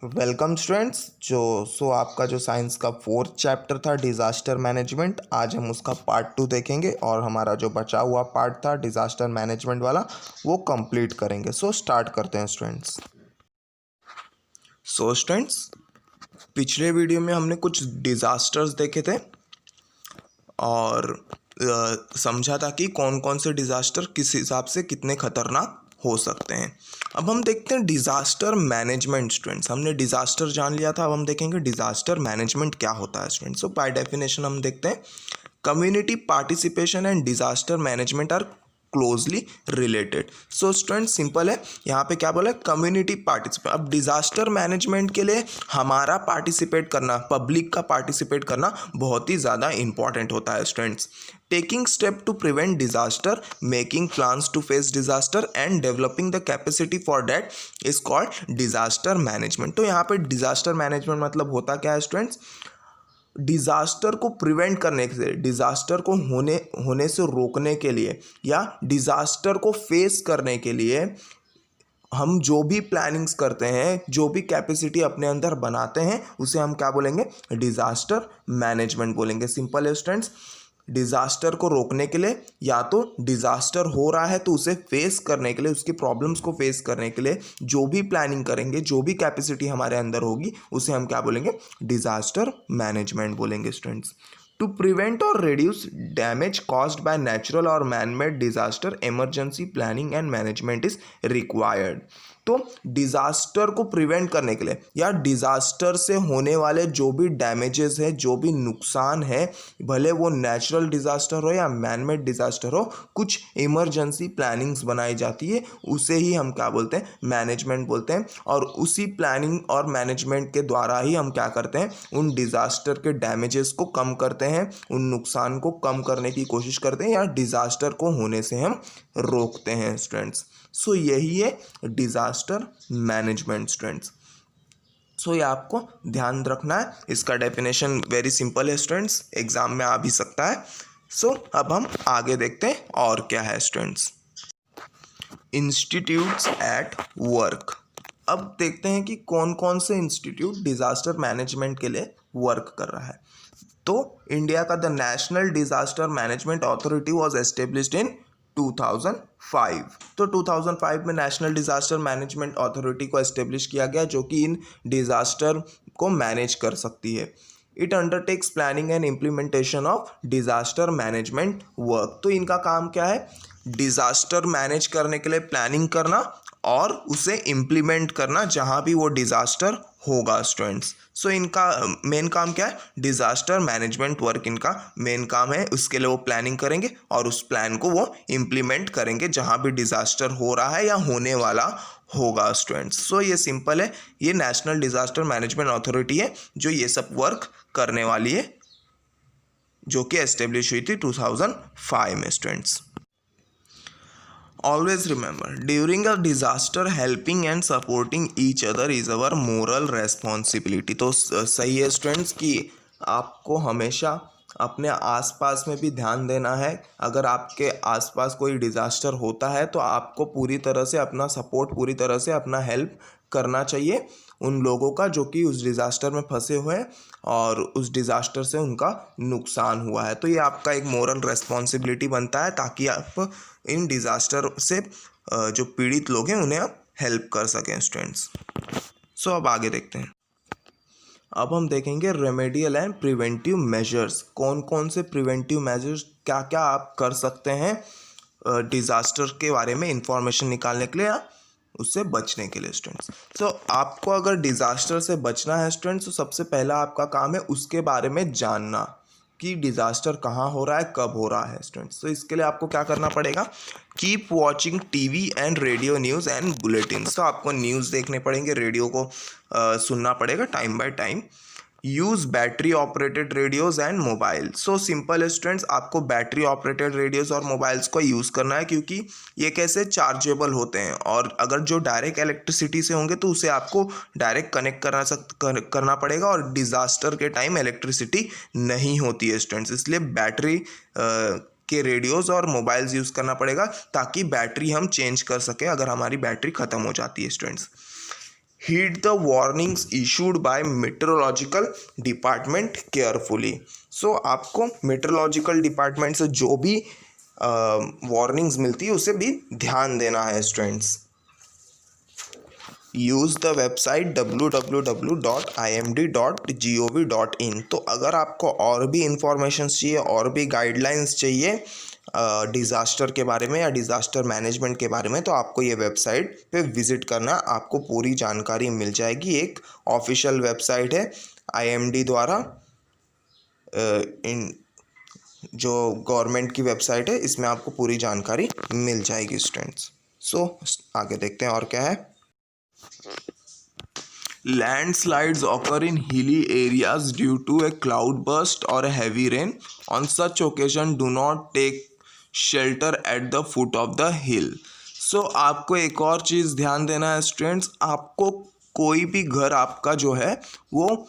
Welcome students. आपका जो science का 4th चैप्टर था डिज़ास्टर मैनेजमेंट, आज हम उसका पार्ट 2 देखेंगे और हमारा जो बचा हुआ पार्ट था डिज़ास्टर मैनेजमेंट वाला वो कंप्लीट करेंगे। स्टार्ट करते हैं स्टूडेंट्स। स्टूडेंट्स, पिछले वीडियो में हमने कुछ डिज़ास्टर्स देखे थे और समझा था कि कौन कौन से डिज़ास्टर किस हिसाब से कितने खतरनाक हो सकते हैं। अब हम देखते हैं डिज़ास्टर मैनेजमेंट। स्टूडेंट्स, हमने डिज़ास्टर जान लिया था, अब हम देखेंगे डिज़ास्टर मैनेजमेंट क्या होता है। स्टूडेंट्स, बाय डेफिनेशन हम देखते हैं community participation and disaster management are closely related. Student simple है, यहाँ पे क्या बोला है, कम्युनिटी पार्टिसिपेट। अब डिज़ास्टर मैनेजमेंट के लिए हमारा पार्टिसिपेट करना, पब्लिक का पार्टिसिपेट करना बहुत ही ज़्यादा इंपॉर्टेंट होता है। Students, taking step to prevent disaster, making plans to face disaster and developing the capacity for that is called disaster management. तो यहाँ पे डिजास्टर मैनेजमेंट मतलब होता क्या है स्टूडेंट्स, डिज़ास्टर को प्रिवेंट करने से, डिज़ास्टर को होने से रोकने के लिए या डिज़ास्टर को फेस करने के लिए हम जो भी प्लानिंग्स करते हैं, जो भी कैपेसिटी अपने अंदर बनाते हैं, उसे हम क्या बोलेंगे, डिज़ास्टर मैनेजमेंट बोलेंगे। सिंपल है स्टूडेंट्स, डिज़ास्टर को रोकने के लिए या तो डिज़ास्टर हो रहा है तो उसे फेस करने के लिए, उसकी प्रॉब्लम्स को फेस करने के लिए जो भी प्लानिंग करेंगे, जो भी कैपेसिटी हमारे अंदर होगी, उसे हम क्या बोलेंगे, डिज़ास्टर मैनेजमेंट बोलेंगे। स्टूडेंट्स, टू प्रिवेंट और reduce damage caused by natural और man made disaster, emergency planning and management is required. तो डिजास्टर को प्रिवेंट करने के लिए या डिजास्टर से होने वाले जो भी डैमेजेस है, जो भी नुकसान है, भले वो नेचुरल डिजास्टर हो या मैन मेड डिजास्टर हो, कुछ इमरजेंसी प्लानिंग्स बनाई जाती है, उसे ही हम क्या बोलते हैं, मैनेजमेंट बोलते हैं। और उसी प्लानिंग और मैनेजमेंट के द्वारा ही हम क्या करते हैं, उन डिजास्टर के डैमेजेस को कम करते हैं, उन नुकसान को कम करने की कोशिश करते हैं या डिजास्टर को होने से हम रोकते हैं। स्टूडेंट्स, यही है डिजास्टर मैनेजमेंट। स्टूडेंट्स, ये आपको ध्यान रखना है। इसका डेफिनेशन वेरी सिंपल है स्टूडेंट्स, एग्जाम में आ भी सकता है। अब हम आगे देखते हैं और क्या है। Students, institutes at work. अब देखते हैं कि कौन कौन से इंस्टीट्यूट डिजास्टर मैनेजमेंट के लिए वर्क कर रहा है। तो इंडिया का the national disaster management authority was established in 2005। तो 2005 में नेशनल डिजास्टर मैनेजमेंट अथॉरिटी को एस्टेब्लिश किया गया, जो कि इन डिजास्टर को मैनेज कर सकती है। It undertakes planning and implementation of disaster management work. तो इनका काम क्या है, डिजास्टर मैनेज करने के लिए प्लानिंग करना और उसे इम्प्लीमेंट करना जहाँ भी वो डिजास्टर होगा। स्टूडेंट्स, इनका मेन काम क्या है, डिजास्टर मैनेजमेंट वर्क इनका मेन काम है। उसके लिए वो प्लानिंग करेंगे और उस प्लान को वो इम्प्लीमेंट करेंगे जहाँ भी डिजास्टर हो रहा है या होने वाला होगा। स्टूडेंट्स, ये सिंपल है, ये नेशनल डिजास्टर मैनेजमेंट अथॉरिटी है जो ये सब वर्क करने वाली है, जो कि एस्टेब्लिश हुई थी 2005 में। Students, always remember, during a disaster helping and supporting each other is our moral responsibility। तो सही है स्टूडेंट्स कि आपको हमेशा अपने आसपास में भी ध्यान देना है। अगर आपके आसपास कोई डिज़ास्टर होता है तो आपको पूरी तरह से अपना सपोर्ट, पूरी तरह से अपना हेल्प करना चाहिए उन लोगों का जो कि उस डिज़ास्टर में फंसे हुए हैं और उस डिज़ास्टर से उनका नुकसान हुआ है। तो ये आपका एक मोरल रेस्पॉन्सिबिलिटी बनता है ताकि आप इन डिज़ास्टर से जो पीड़ित लोग हैं उन्हें आप हेल्प कर सकें। स्टूडेंट्स, अब आगे देखते हैं। अब हम देखेंगे रेमेडियल एंड प्रिवेंटिव मेजर्स। कौन कौन से प्रिवेंटिव मेजर्स, क्या क्या आप कर सकते हैं डिज़ास्टर के बारे में इंफॉर्मेशन निकालने के लिए या उससे बचने के लिए। स्टूडेंट्स, आपको अगर डिज़ास्टर से बचना है स्टूडेंट्स, तो सबसे पहला आपका काम है उसके बारे में जानना कि डिज़ास्टर कहाँ हो रहा है, कब हो रहा है। स्टूडेंट्स, तो इसके लिए आपको क्या करना पड़ेगा, keep watching TV and radio news and bulletin. तो आपको न्यूज़ देखने पड़ेंगे, रेडियो को सुनना पड़ेगा time by time. Use battery operated radios and mobile. Simple है स्टूडेंट्स, आपको बैटरी ऑपरेटेड रेडियोज़ और मोबाइल्स को यूज़ करना है क्योंकि ये कैसे चार्जेबल होते हैं और अगर जो डायरेक्ट इलेक्ट्रिसिटी से होंगे तो उसे आपको डायरेक्ट कनेक्ट करना पड़ेगा और डिज़ास्टर के टाइम इलेक्ट्रिसिटी नहीं होती है स्टूडेंट्स, इसलिए बैटरी के रेडियोज़ और मोबाइल्स यूज़ करना पड़ेगा ताकि बैटरी हम चेंज कर सकें अगर हमारी बैटरी ख़त्म हो जाती है। Students, heed the warnings issued by meteorological department carefully. So आपको मेट्रोलॉजिकल डिपार्टमेंट से जो भी वार्निंग्स मिलती है उसे भी ध्यान देना है students. Use the website www.imd.gov.in। तो अगर आपको और भी इंफॉर्मेशन चाहिए और भी गाइडलाइंस चाहिए डिज़ास्टर के बारे में या डिज़ास्टर मैनेजमेंट के बारे में, तो आपको ये वेबसाइट पे विज़िट करना, आपको पूरी जानकारी मिल जाएगी। एक ऑफिशियल वेबसाइट है IMD द्वारा, इन जो गवर्नमेंट की वेबसाइट है, इसमें आपको पूरी जानकारी मिल जाएगी स्टूडेंट्स। सो आगे देखते हैं और क्या है। Landslides occur in hilly areas due to a cloudburst or a heavy rain. On such occasion, do not take shelter at the foot of the hill. So आपको एक और चीज़ ध्यान देना है स्टूडेंट्स, आपको कोई भी घर आपका जो है वो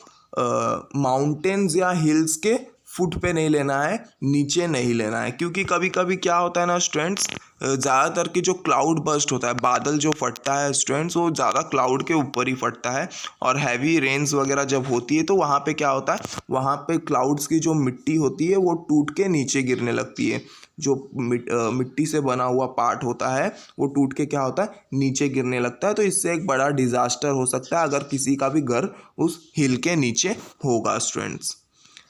माउंटेन्स या हिल्स के फुट पे नहीं लेना है, नीचे नहीं लेना है। क्योंकि कभी कभी क्या होता है ना स्टूडेंट्स, ज़्यादातर की जो क्लाउड बर्स्ट होता है, बादल जो फटता है स्टूडेंट्स, वो ज़्यादा क्लाउड के ऊपर ही फटता है। और हैवी रेन्स वगैरह जब होती है तो वहाँ पे क्या होता है, वहाँ पे क्लाउड्स की जो मिट्टी होती है वो टूट के नीचे गिरने लगती है। जो मिट्टी से बना हुआ पार्ट होता है वो टूट के क्या होता है, नीचे गिरने लगता है। तो इससे एक बड़ा डिज़ास्टर हो सकता है अगर किसी का भी घर उस हिल के नीचे होगा स्टूडेंट्स।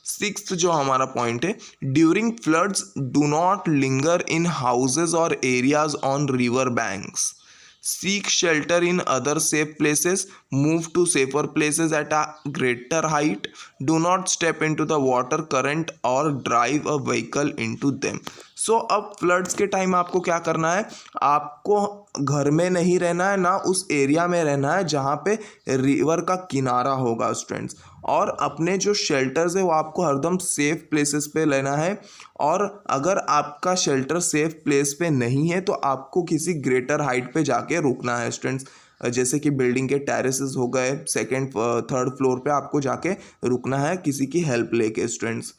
सिक्स्थ जो हमारा पॉइंट है, during floods do not linger in houses और areas on river banks, seek shelter in other safe places, move to safer places at a greater height, do not step in to the water current और drive a vehicle in to them. So अब floods के time आपको क्या करना है, आपको घर में नहीं रहना है, ना उस एरिया में रहना है जहाँ पे रिवर का किनारा होगा स्टूडेंट्स। और अपने जो शेल्टर्स है वो आपको हरदम सेफ प्लेसेस पे लेना है। और अगर आपका शेल्टर सेफ प्लेस पे नहीं है तो आपको किसी ग्रेटर हाइट पे जाके रुकना है स्टूडेंट्स। जैसे कि बिल्डिंग के टेरेसेस हो गए, सेकंड थर्ड फ्लोर पे आपको जाके रुकना है किसी की हेल्प लेके स्टूडेंट्स।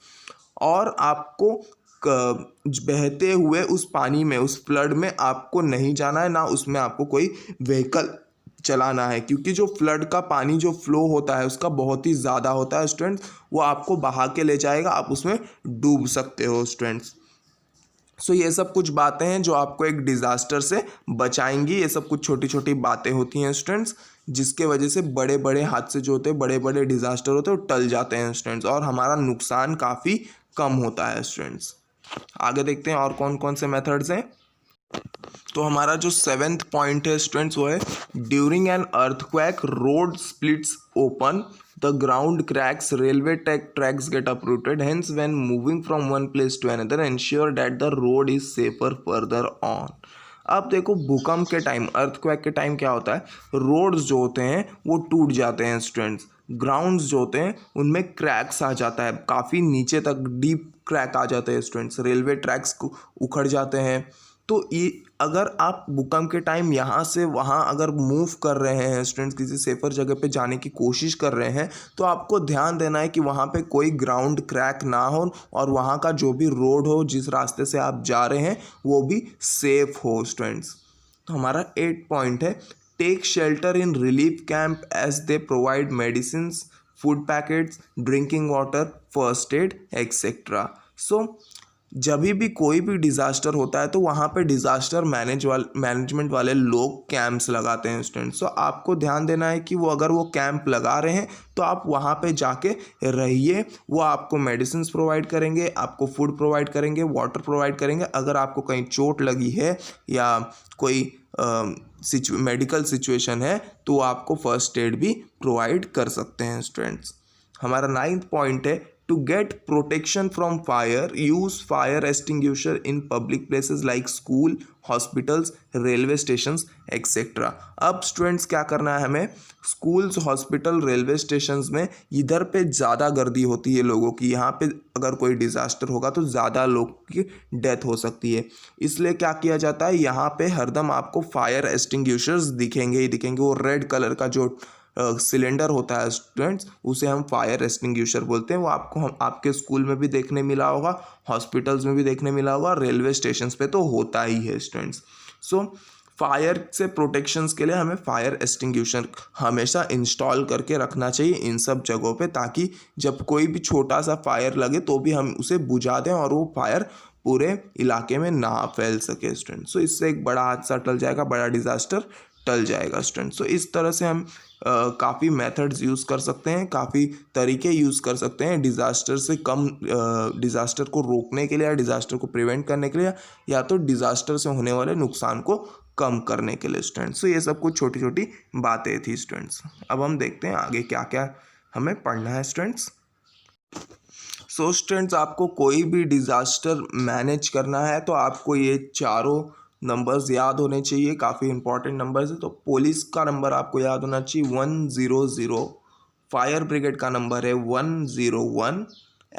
और आपको बहते हुए उस पानी में, उस फ्लड में आपको नहीं जाना है, ना उसमें आपको कोई व्हीकल चलाना है। क्योंकि जो फ्लड का पानी जो फ्लो होता है उसका बहुत ही ज़्यादा होता है स्टूडेंट्स, वो आपको बहा के ले जाएगा, आप उसमें डूब सकते हो स्टूडेंट्स। सो ये सब कुछ बातें हैं जो आपको एक डिज़ास्टर से बचाएंगी। ये सब कुछ छोटी छोटी बातें होती हैं स्टूडेंट्स, जिसके वजह से बड़े बड़े हादसे जो होते हैं, बड़े बड़े डिज़ास्टर होते हैं, वो टल जाते हैं स्टूडेंट्स, और हमारा नुकसान काफ़ी कम होता है स्टूडेंट्स। आगे देखते हैं और कौन कौन से मेथड्स हैं। तो हमारा जो सेवेंथ पॉइंट है स्टूडेंट्स वो है, during an earthquake road splits open, the ground cracks, railway tracks get uprooted, hence when moving from one place to another ensure that the road is safer further on। अब देखो भूकंप के time, earthquake के time क्या होता है, roads जो होते हैं वो टूट जाते हैं स्टूडेंट्स, ग्राउंड्स जो होते हैं उनमें क्रैक्स आ जाता है, काफ़ी नीचे तक डीप क्रैक आ जाते हैं स्टूडेंट्स, रेलवे ट्रैक्स को उखड़ जाते हैं। तो ये अगर आप भूकंप के टाइम यहाँ से वहाँ अगर मूव कर रहे हैं स्टूडेंट्स, किसी सेफर जगह पे जाने की कोशिश कर रहे हैं, तो आपको ध्यान देना है कि वहाँ पे कोई ग्राउंड क्रैक ना हो और वहाँ का जो भी रोड हो, जिस रास्ते से आप जा रहे हैं, वो भी सेफ हो स्टूडेंट्स। तो हमारा 8 पॉइंट है, take shelter in relief camp as they provide medicines, food packets, drinking water, first aid etcetera. So जब भी कोई भी डिज़ास्टर होता है तो वहाँ पे डिज़ास्टर मैनेजमेंट वाले लोग कैंप्स लगाते हैं स्टूडेंट्स। तो आपको ध्यान देना है कि वो अगर वो कैंप लगा रहे हैं तो आप वहाँ पे जाके रहिए, वो आपको मेडिसिन्स प्रोवाइड करेंगे, आपको फूड प्रोवाइड करेंगे, वाटर प्रोवाइड करेंगे। अगर आपको कहीं चोट लगी है या कोई मेडिकल सिचुएशन है तो आपको फर्स्ट एड भी प्रोवाइड कर सकते हैं स्टूडेंट्स। हमारा 9th पॉइंट है, to get protection from fire, use fire extinguisher in public places like school, hospitals, railway stations, etc। अब स्टूडेंट्स क्या करना है हमें, स्कूल्स, हॉस्पिटल, रेलवे स्टेशंस में इधर पे ज़्यादा गर्दी होती है लोगों की, यहाँ पे अगर कोई डिज़ास्टर होगा तो ज़्यादा लोग की डेथ हो सकती है। इसलिए क्या किया जाता है, यहाँ पे हरदम आपको फायर एक्सटिंग्विशर्स दिखेंगे ही दिखेंगे। वो रेड कलर का जो सिलेंडर होता है स्टूडेंट्स, उसे हम फायर एक्सटिंग्विशर बोलते हैं। वो आपको हम आपके स्कूल में भी देखने मिला होगा, हॉस्पिटल्स में भी देखने मिला होगा, रेलवे स्टेशंस पे तो होता ही है स्टूडेंट्स। सो फायर से प्रोटेक्शंस के लिए हमें फायर एक्सटिंग्विशर हमेशा इंस्टॉल करके रखना चाहिए इन सब जगहों पे, ताकि जब कोई भी छोटा सा फायर लगे तो भी हम उसे बुझा दें और वो फायर पूरे इलाके में ना फैल सके स्टूडेंट। सो इससे एक बड़ा हादसा टल जाएगा, बड़ा डिज़ास्टर टल जाएगा स्टूडेंट। सो इस तरह से हम काफ़ी मेथड्स यूज़ कर सकते हैं, काफ़ी तरीके यूज़ कर सकते हैं डिज़ास्टर से कम डिज़ास्टर को रोकने के लिए या डिज़ास्टर को प्रिवेंट करने के लिए, या तो डिज़ास्टर से होने वाले नुकसान को कम करने के लिए स्टूडेंट्स। सो ये सब कुछ छोटी छोटी बातें थी स्टूडेंट्स। अब हम देखते हैं आगे क्या क्या हमें पढ़ना है स्टूडेंट्स। सो स्टूडेंट्स, आपको कोई भी डिज़ास्टर मैनेज करना है तो आपको ये चारों नंबर्स याद होने चाहिए, काफ़ी इंपॉर्टेंट नंबर्स है। तो पुलिस का नंबर आपको याद होना चाहिए 100, फायर ब्रिगेड का नंबर है 101,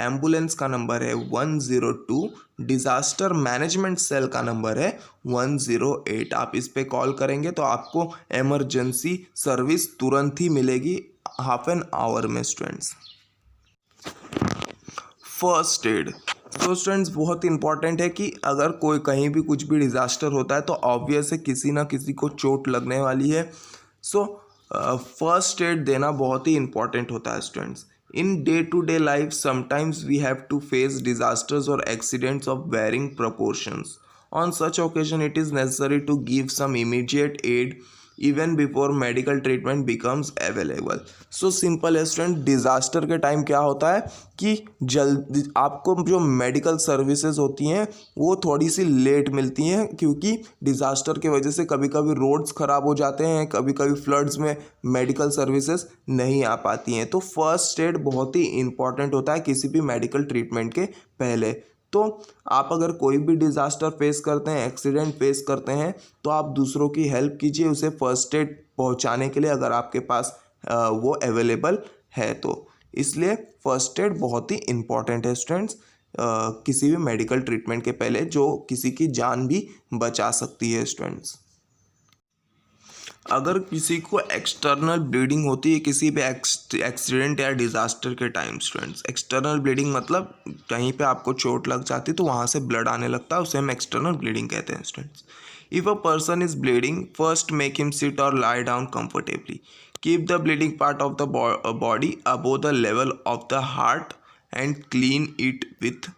एम्बुलेंस का नंबर है 102, डिज़ास्टर मैनेजमेंट सेल का नंबर है 108। आप इस पे कॉल करेंगे तो आपको इमरजेंसी सर्विस तुरंत ही मिलेगी, हाफ एन आवर में स्टूडेंट्स। फर्स्ट एड, तो स्टूडेंट्स बहुत इंपॉर्टेंट है कि अगर कोई कहीं भी कुछ भी डिज़ास्टर होता है तो ऑब्वियस है किसी ना किसी को चोट लगने वाली है। सो फर्स्ट एड देना बहुत ही इंपॉर्टेंट होता है students. In day to day life sometimes we have to face disasters और accidents of varying proportions. On such occasion it is necessary to give some immediate aid even before medical treatment becomes available. So simple है student, disaster के time क्या होता है कि जल्दी आपको जो मेडिकल सर्विसेज होती हैं वो थोड़ी सी लेट मिलती हैं, क्योंकि डिज़ास्टर की वजह से कभी कभी रोड्स ख़राब हो जाते हैं, कभी कभी फ्लड्स में मेडिकल सर्विसेज नहीं आ पाती हैं। तो फर्स्ट एड बहुत ही इंपॉर्टेंट होता है किसी भी मेडिकल ट्रीटमेंट के पहले। तो आप अगर कोई भी डिज़ास्टर फेस करते हैं, एक्सीडेंट फेस करते हैं, तो आप दूसरों की हेल्प कीजिए उसे फर्स्ट एड पहुंचाने के लिए, अगर आपके पास वो अवेलेबल है तो। इसलिए फर्स्ट एड बहुत ही इम्पॉर्टेंट है स्टूडेंट्स किसी भी मेडिकल ट्रीटमेंट के पहले, जो किसी की जान भी बचा सकती है स्टूडेंट्स। अगर किसी को एक्सटर्नल ब्लीडिंग होती है किसी भी एक्सीडेंट या डिज़ास्टर के टाइम स्टूडेंट्स, एक्सटर्नल ब्लीडिंग मतलब कहीं पे आपको चोट लग जाती है तो वहाँ से ब्लड आने लगता है, उसे हम एक्सटर्नल ब्लीडिंग कहते हैं students. If a person is bleeding, first make him sit और lie down comfortably, keep the bleeding part of the body above the level of the heart and clean it with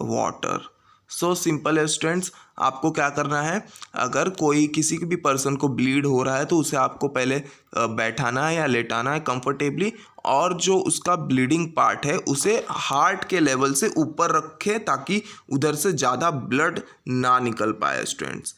water. So simple है students, आपको क्या करना है, अगर कोई किसी भी पर्सन को ब्लीड हो रहा है तो उसे आपको पहले बैठाना है या लेटाना है कंफर्टेबली, और जो उसका ब्लीडिंग पार्ट है उसे हार्ट के लेवल से ऊपर रखें ताकि उधर से ज़्यादा ब्लड ना निकल पाए स्टूडेंट्स।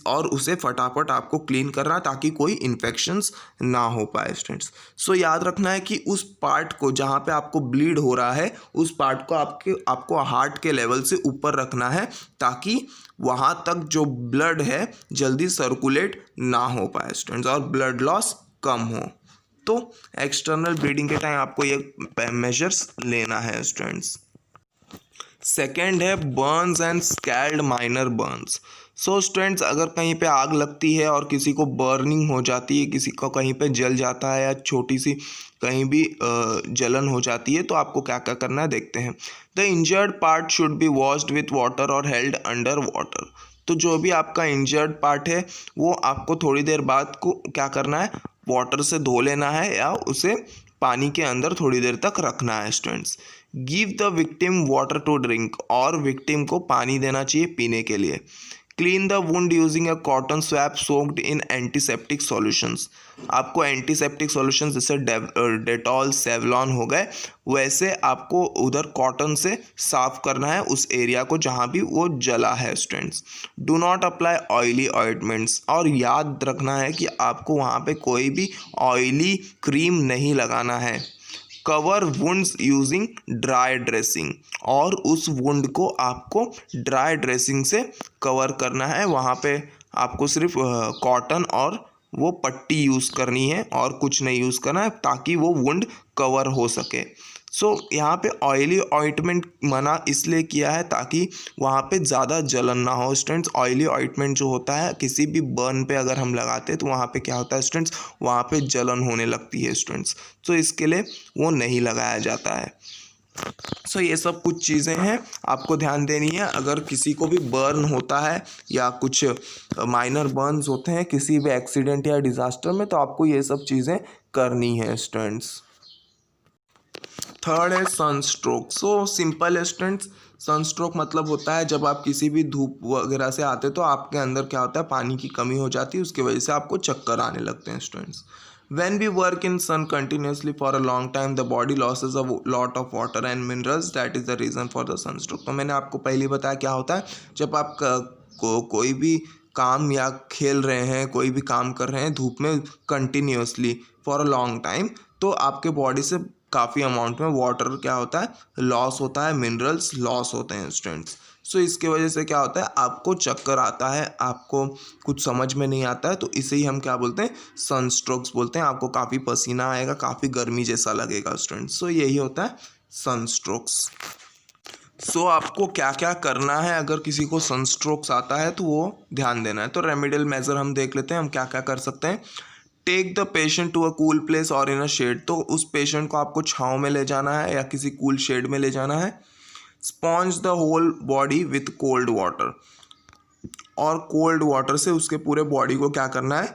और उसे फटाफट आपको क्लीन करना ताकि कोई इन्फेक्शंस ना हो पाए स्टूडेंट्स। सो याद रखना है कि उस पार्ट को जहाँ पे आपको ब्लीड हो रहा है उस पार्ट को आपको हार्ट के लेवल से ऊपर रखना है ताकि वहाँ तक जो ब्लड है जल्दी सर्कुलेट ना हो पाए स्टूडेंट्स और ब्लड लॉस कम हो। तो एक्सटर्नल ब्लीडिंग के टाइम आपको ये मेजर्स लेना है स्टूडेंट्स। सेकेंड है Burns and scaled minor Burns. So students, अगर कहीं पे आग लगती है और किसी को बर्निंग हो जाती है, किसी को कहीं पे जल जाता है या छोटी सी कहीं भी जलन हो जाती है, तो आपको क्या क्या करना है देखते हैं। The injured part should be washed with water और हेल्ड अंडर वाटर। तो जो भी आपका इंजर्ड पार्ट है वो आपको थोड़ी देर बाद को क्या करना है, वाटर से धो लेना है या उसे पानी के अंदर थोड़ी देर तक रखना है students. Give the victim water to drink, और विक्टिम को पानी देना चाहिए पीने के लिए। Clean the wound using a cotton swab soaked in antiseptic solutions. आपको एंटीसेप्टिक सॉल्यूशंस जैसे डेटॉल, सेवलॉन हो गए, वैसे आपको उधर कॉटन से साफ करना है उस एरिया को जहाँ भी वो जला है students. Do not apply oily ointments, और याद रखना है कि आपको वहाँ पे कोई भी ऑयली क्रीम नहीं लगाना है। Cover wounds using dry dressing, और उस वुंड को आपको ड्राई ड्रेसिंग से कवर करना है। वहाँ पे आपको सिर्फ कॉटन और वो पट्टी यूज़ करनी है और कुछ नहीं यूज़ करना है ताकि वो वुंड कवर हो सके। सो यहाँ पे ऑयली ऑइंटमेंट मना इसलिए किया है ताकि वहाँ पे ज़्यादा जलन ना हो स्टूडेंट्स। ऑयली ऑइंटमेंट जो होता है किसी भी बर्न पे अगर हम लगाते हैं तो वहाँ पे क्या होता है स्टूडेंट्स, वहाँ पे जलन होने लगती है स्टूडेंट्स, तो इसके लिए वो नहीं लगाया जाता है। सो ये सब कुछ चीज़ें हैं आपको ध्यान देनी है। अगर किसी को भी बर्न होता है या कुछ माइनर बर्न्स होते हैं किसी भी एक्सीडेंट या डिज़ास्टर में, तो आपको ये सब चीज़ें करनी है स्टूडेंट्स। थर्ड है सनस्ट्रोक। सो सिंपल है स्टूडेंट्स, सनस्ट्रोक मतलब होता है जब आप किसी भी धूप वगैरह से आते तो आपके अंदर क्या होता है, पानी की कमी हो जाती है, उसकी वजह से आपको चक्कर आने लगते हैं students. When we work in sun continuously for a long time, the body loses a lot of water and minerals. That is the reason for the sunstroke. तो मैंने आपको पहले बताया क्या होता है, जब आप कोई भी काम या खेल रहे हैं, कोई भी काम कर रहे हैं धूप में continuously for a long time, तो आपके बॉडी से काफ़ी अमाउंट में वाटर क्या होता है, लॉस होता है, मिनरल्स लॉस होते हैं स्टूडेंट्स। सो इसके वजह से क्या होता है, आपको चक्कर आता है, आपको कुछ समझ में नहीं आता है, तो इसे ही हम क्या बोलते हैं, सनस्ट्रोक्स बोलते हैं। आपको काफ़ी पसीना आएगा, काफ़ी गर्मी जैसा लगेगा स्टूडेंट्स। सो यही होता है सनस्ट्रोक्स। सो आपको क्या क्या करना है अगर किसी को सनस्ट्रोक्स आता है तो वो ध्यान देना है। तो रेमेडियल मेजर हम देख लेते हैं हम क्या क्या कर सकते हैं। Take the patient to a cool place और इन अ शेड। तो उस पेशेंट को आपको छाँव में ले जाना है या किसी कूल शेड में ले जाना है। Sponge the whole body with cold water. और कोल्ड वाटर से उसके पूरे बॉडी को क्या करना है,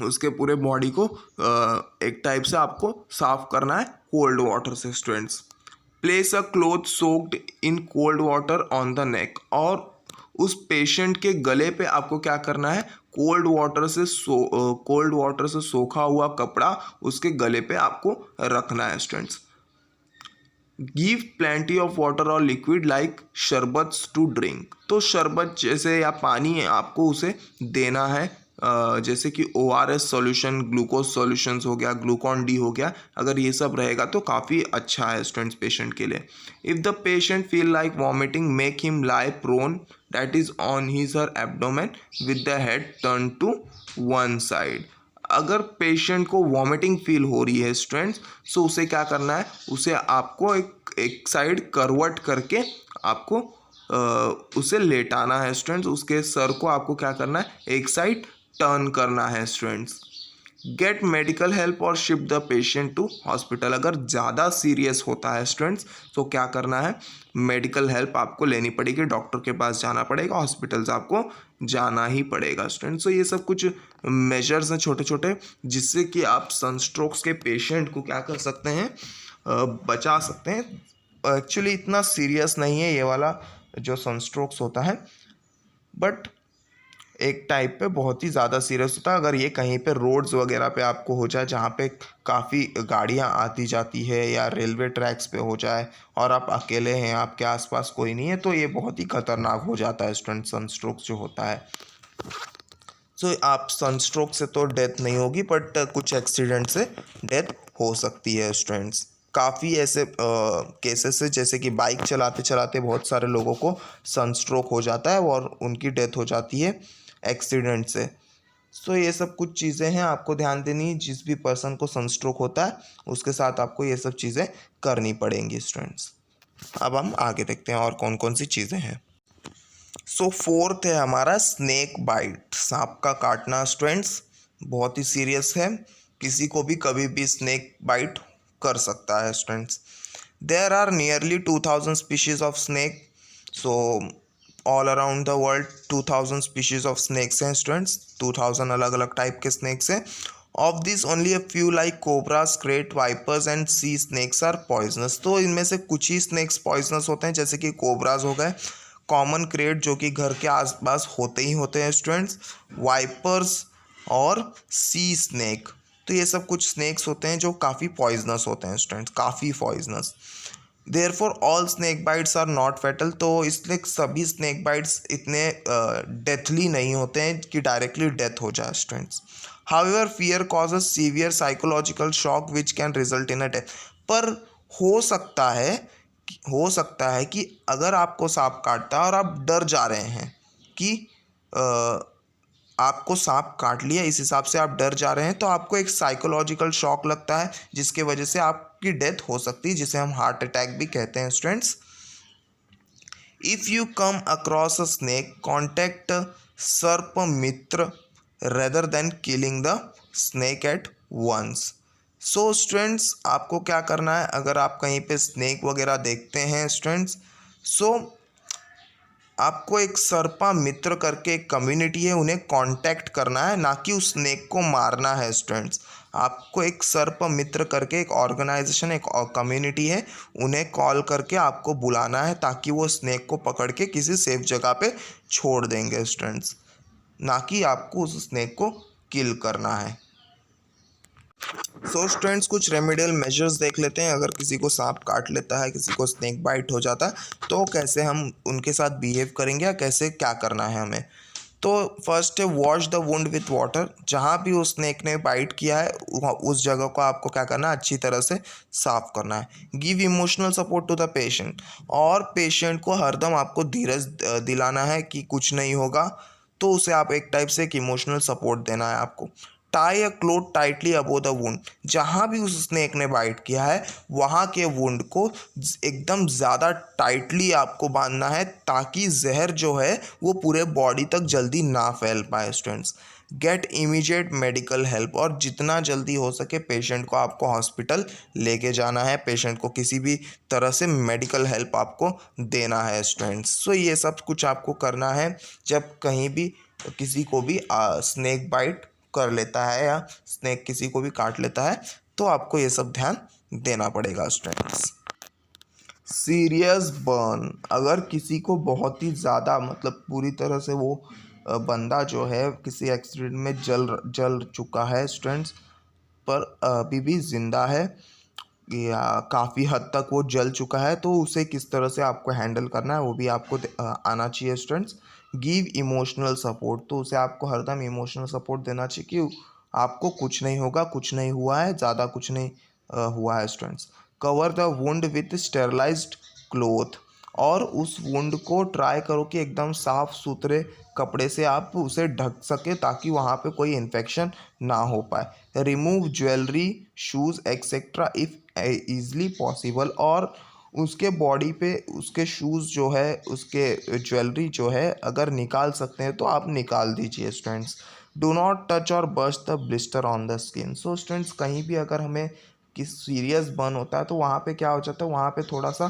उसके पूरे बॉडी को एक टाइप से आपको साफ करना है कोल्ड वाटर से students. Place a cloth soaked in cold water on the neck. और उस पेशेंट के गले पे आपको क्या करना है, कोल्ड वाटर से सोखा हुआ कपड़ा उसके गले पे आपको रखना है students. Give plenty of water और लिक्विड लाइक शरबत्स टू ड्रिंक। तो शरबत जैसे या पानी है आपको उसे देना है, जैसे कि ORS सॉल्यूशन, ग्लूकोज सॉल्यूशंस हो गया, ग्लूकॉन डी हो गया, अगर ये सब रहेगा तो काफ़ी अच्छा है स्टूडेंट्स पेशेंट के लिए। If the patient feel like vomiting make him lie prone that is on his her abdomen with the head turn to one side. अगर पेशेंट को वॉमिटिंग फील हो रही है स्टूडेंट्स, सो उसे क्या करना है, उसे आपको एक साइड करवट करके आपको उसे लेटाना है स्टूडेंट्स। उसके सर को आपको क्या करना है, एक साइड टर्न करना है स्टूडेंट्स। गेट मेडिकल हेल्प और shift the patient to hospital. अगर ज़्यादा सीरियस होता है स्टूडेंट्स तो क्या करना है, मेडिकल हेल्प आपको लेनी पड़ेगी, डॉक्टर के पास जाना पड़ेगा, हॉस्पिटल्स आपको जाना ही पड़ेगा स्टूडेंट्स। तो ये सब कुछ मेजर्स हैं छोटे छोटे जिससे कि आप सनस्ट्रोक्स के पेशेंट को क्या कर सकते हैं, बचा सकते हैं। एक्चुअली इतना सीरियस नहीं है ये वाला जो सनस्ट्रोक्स होता है, बट एक टाइप पे बहुत ही ज़्यादा सीरियस होता है। अगर ये कहीं पे रोड्स वगैरह पे आपको हो जाए जहाँ पे काफ़ी गाड़ियाँ आती जाती है या रेलवे ट्रैक्स पे हो जाए और आप अकेले हैं, आपके आसपास कोई नहीं है, तो ये बहुत ही खतरनाक हो जाता है स्टूडेंट, सनस्ट्रोक जो होता है। सो आप सनस्ट्रोक से तो डेथ नहीं होगी बट कुछ एक्सीडेंट से डेथ हो सकती है स्टूडेंट्स। काफ़ी ऐसे केसेस है जैसे कि बाइक चलाते चलाते बहुत सारे लोगों को सनस्ट्रोक हो जाता है और उनकी डेथ हो जाती है एक्सीडेंट से। सो ये सब कुछ चीज़ें हैं आपको ध्यान देनी है। जिस भी पर्सन को सनस्ट्रोक होता है उसके साथ आपको ये सब चीज़ें करनी पड़ेंगी स्टूडेंट्स। अब हम आगे देखते हैं और कौन कौन सी चीज़ें हैं। सो फोर्थ है हमारा स्नेक बाइट, सांप का काटना स्टूडेंट्स, बहुत ही सीरियस है, किसी को भी कभी भी स्नेक बाइट कर सकता है students. There are nearly 2000 species of snake. So all around the world 2000 species of snakes हैं स्टूडेंट्स, 2000 अलग अलग टाइप के स्नेक्स हैं। Of this only a few like cobras, krait, vipers and sea snakes are poisonous. तो इनमें से कुछ ही snacks poisonous होते हैं, जैसे कि कोबराज हो गए, कॉमन क्रेट जो कि घर के आसपास होते ही होते हैं स्टूडेंट्स, वाइपर्स और सी स्नेक। तो ये सब कुछ स्नेक्स होते हैं जो काफ़ी पॉइजनस होते हैं स्टूडेंट्स, काफ़ी poisonous. Therefore all snake bites are not fatal. तो इसलिए सभी स्नेक बाइट्स इतने डेथली नहीं होते हैं कि डायरेक्टली डेथ हो जाए students. However fear causes severe psychological shock which can result in a death. पर हो सकता है कि अगर आपको सांप काटता है और आप डर जा रहे हैं कि आपको सांप काट लिया, इस हिसाब से आप डर जा रहे हैं, तो आपको एक साइकोलॉजिकल शॉक लगता है जिसके वजह से आपकी डेथ हो सकती है, जिसे हम हार्ट अटैक भी कहते हैं students. If you come across a snake contact सर्प मित्र rather than killing the snake at once. So students, आपको क्या करना है, अगर आप कहीं पे स्नेक वगैरह देखते हैं स्टूडेंट्स, सो आपको एक सर्पा मित्र करके एक कम्युनिटी है, उन्हें कांटेक्ट करना है, ना कि उस स्नेक को मारना है स्टूडेंट्स। आपको एक सर्प मित्र करके एक ऑर्गेनाइजेशन, एक कम्युनिटी है, उन्हें कॉल करके आपको बुलाना है, ताकि वो स्नेक को पकड़ के किसी सेफ जगह पे छोड़ देंगे स्टूडेंट्स, ना कि आपको उस स्नेक को किल करना है। सो स्टूडेंट्स, कुछ रेमेडियल मेजर्स देख लेते हैं। अगर किसी को सांप काट लेता है, किसी को स्नेक बाइट हो जाता है, तो कैसे हम उनके साथ बिहेव करेंगे या कैसे क्या करना है हमें। तो फर्स्ट है wash the wound with water. जहाँ भी उस स्नेक ने बाइट किया है उस जगह को आपको क्या करना है, अच्छी तरह से साफ करना है। Give emotional support to the patient, और पेशेंट को हरदम आपको धीरज दिलाना है कि कुछ नहीं होगा, तो उसे आप एक टाइप से एक इमोशनल सपोर्ट देना है आपको। Tie a cloth tightly above the wound. जहाँ भी उस स्नेक ने बाइट किया है वहाँ के वुंड को एकदम ज़्यादा टाइटली आपको बांधना है, ताकि जहर जो है वो पूरे बॉडी तक जल्दी ना फैल पाए students. Get immediate medical help, और जितना जल्दी हो सके पेशेंट को आपको हॉस्पिटल लेके जाना है, पेशेंट को किसी भी तरह से मेडिकल हेल्प आपको देना है स्टूडेंट्स। सो ये सब कुछ आपको करना है जब कहीं भी किसी को भी स्नेक बाइट कर लेता है या स्नेक किसी को भी काट लेता है, तो आपको ये सब ध्यान देना पड़ेगा स्टूडेंट्स। सीरियस बर्न, अगर किसी को बहुत ही ज़्यादा मतलब पूरी तरह से वो बंदा जो है किसी एक्सीडेंट में जल चुका है स्टूडेंट्स, पर अभी भी ज़िंदा है या काफ़ी हद तक वो जल चुका है, तो उसे किस तरह से आपको हैंडल करना है वो भी आपको आना चाहिए स्टूडेंट्स। गिव इमोशनल सपोर्ट, तो उसे आपको हरदम इमोशनल सपोर्ट देना चाहिए कि आपको कुछ नहीं होगा, कुछ नहीं हुआ है, ज़्यादा कुछ नहीं हुआ है students. Cover the wound with sterilised cloth, और उस वुंड को ट्राई करो कि एकदम साफ़ सुथरे कपड़े से आप उसे ढक सके, ताकि वहाँ पे कोई इन्फेक्शन ना हो पाए। Remove jewellery, shoes etcetera if easily possible, और उसके बॉडी पे उसके शूज़ जो है, उसके ज्वेलरी जो है, अगर निकाल सकते हैं तो आप निकाल दीजिए स्टूडेंट्स। डू नॉट टच और burst the blister on the skin. So students, कहीं भी अगर हमें किस सीरियस बर्न होता है तो वहाँ पे क्या हो जाता है, वहाँ पे थोड़ा सा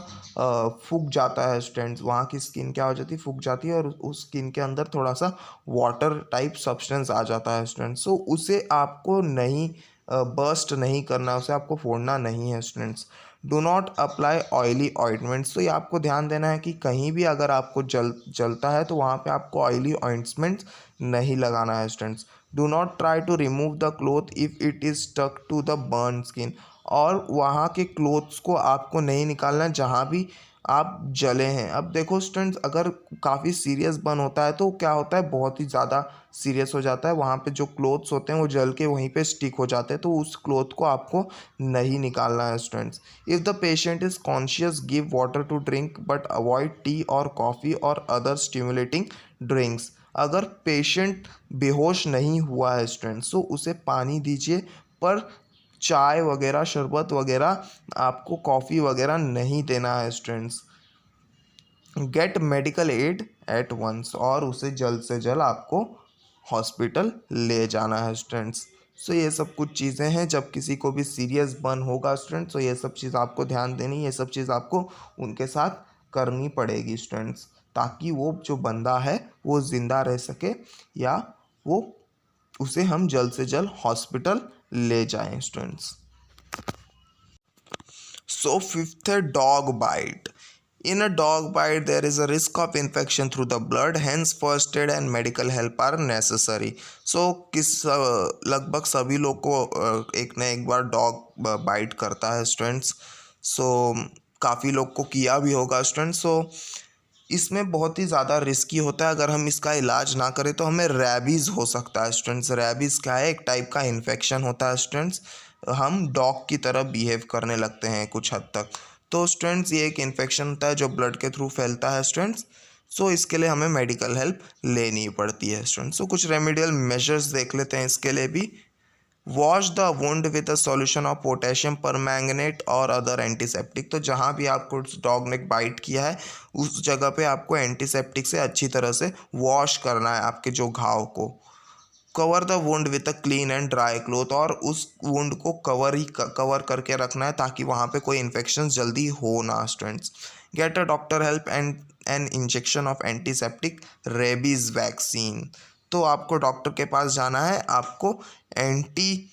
फूक जाता है स्टूडेंट्स, वहाँ की स्किन क्या हो जाती है, फूक जाती है, और उस स्किन के अंदर थोड़ा सा वाटर टाइप सब्सटेंस आ जाता है स्टूडेंट्स। सो उसे आपको नहीं बर्स्ट नहीं करना, उसे आपको फोड़ना नहीं है students. Do not apply oily ointments, तो ये आपको ध्यान देना है कि कहीं भी अगर आपको जलता है तो वहाँ पे आपको ऑयली ऑइंटमेंट्स नहीं लगाना है students. Do not try to remove the cloth if it is stuck to the burn skin, और वहाँ के क्लोथ्स को आपको नहीं निकालना है जहाँ भी आप जले हैं। अब देखो स्टूडेंट्स, अगर काफ़ी सीरियस बर्न होता है तो क्या होता है, बहुत ही ज़्यादा सीरियस हो जाता है, वहाँ पे जो क्लोथ्स होते हैं वो जल के वहीं पे स्टिक हो जाते हैं, तो उस क्लोथ को आपको नहीं निकालना है students. If the patient is conscious give water to drink, but avoid tea और कॉफ़ी और अदर स्टिमुलेटिंग ड्रिंक्स। अगर पेशेंट बेहोश नहीं हुआ है स्टूडेंट्स, तो उसे पानी दीजिए, पर चाय वगैरह, शरबत वगैरह, आपको कॉफ़ी वगैरह नहीं देना है students. Get medical aid at once, और उसे जल्द से जल्द आपको हॉस्पिटल ले जाना है स्टूडेंट्स। सो ये सब कुछ चीज़ें हैं, जब किसी को भी सीरियस बर्न होगा स्टूडेंट्स, तो ये सब चीज़ आपको ध्यान देनी, ये सब चीज़ आपको उनके साथ करनी पड़ेगी स्टूडेंट्स, ताकि वो जो बंदा है वो ज़िंदा रह सके, या वो उसे हम जल्द से जल्द हॉस्पिटल ले जाएं स्टूडेंट्स। सो फिफ्थ है dog bite. In a dog bite, there is a risk of infection through the blood, hence first aid and medical help are necessary. So लगभग सभी लोग को एक ना एक बार डॉग बाइट करता है स्टूडेंट्स। सो काफ़ी लोग को किया भी होगा स्टूडेंट्स। सो इसमें बहुत ही ज़्यादा रिस्की होता है, अगर हम इसका इलाज ना करें तो हमें रैबीज़ हो सकता है स्टूडेंट्स। रैबीज़ क्या है, एक टाइप का इन्फेक्शन होता है स्टूडेंट्स, हम डॉग की तरह बिहेव करने लगते हैं कुछ हद तक। तो स्टूडेंट्स, ये एक इन्फेक्शन होता है जो ब्लड के थ्रू फैलता है स्टूडेंट्स। सो इसके लिए हमें मेडिकल हेल्प लेनी पड़ती है स्टूडेंट्स। सो कुछ रेमेडियल मेजर्स देख लेते हैं इसके लिए भी। Wash the wound with a solution of potassium permanganate और अदर एंटीसेप्टिक। तो जहाँ भी आपको डॉग ने बाइट किया है उस जगह पे आपको एंटीसेप्टिक से अच्छी तरह से वॉश करना है आपके जो घाव को। Cover the wound with a clean and dry cloth, और उस वुंड को कवर करके रखना है ताकि वहाँ पे कोई इन्फेक्शन जल्दी हो ना students. Get a doctor help and an injection of antiseptic rabies vaccine, तो आपको डॉक्टर के पास जाना है, आपको एंटी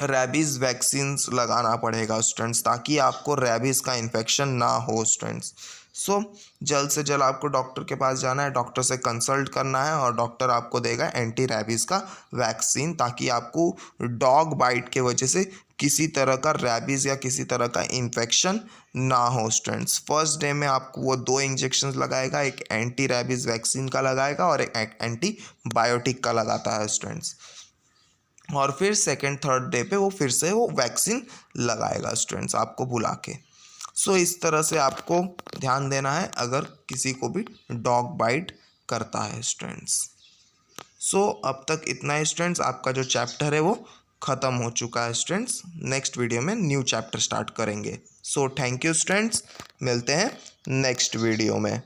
रेबीज़ वैक्सीन्स लगाना पड़ेगा स्टूडेंट्स, ताकि आपको रेबीज़ का इन्फेक्शन ना हो स्टूडेंट्स। सो जल्द से जल्द आपको डॉक्टर के पास जाना है, डॉक्टर से कंसल्ट करना है और डॉक्टर आपको देगा एंटी रेबीज़ का वैक्सीन, ताकि आपको डॉग बाइट के वजह से किसी तरह का रेबीज़ या किसी तरह का इन्फेक्शन ना हो स्टूडेंट्स। फर्स्ट डे में आपको वो 2 इंजेक्शन लगाएगा, एक एंटी रेबीज़ वैक्सीन का लगाएगा और एक एंटीबायोटिक का लगाता है स्टूडेंट्स, और फिर सेकेंड थर्ड डे पे वो फिर से वो वैक्सीन लगाएगा स्टूडेंट्स आपको बुला के। सो इस तरह से आपको ध्यान देना है अगर किसी को भी डॉग बाइट करता है स्टूडेंट्स। सो अब तक इतना है स्टूडेंट्स, आपका जो चैप्टर है वो ख़त्म हो चुका है स्टूडेंट्स। नेक्स्ट वीडियो में न्यू चैप्टर स्टार्ट करेंगे। सो थैंक यू स्टूडेंट्स, मिलते हैं नेक्स्ट वीडियो में।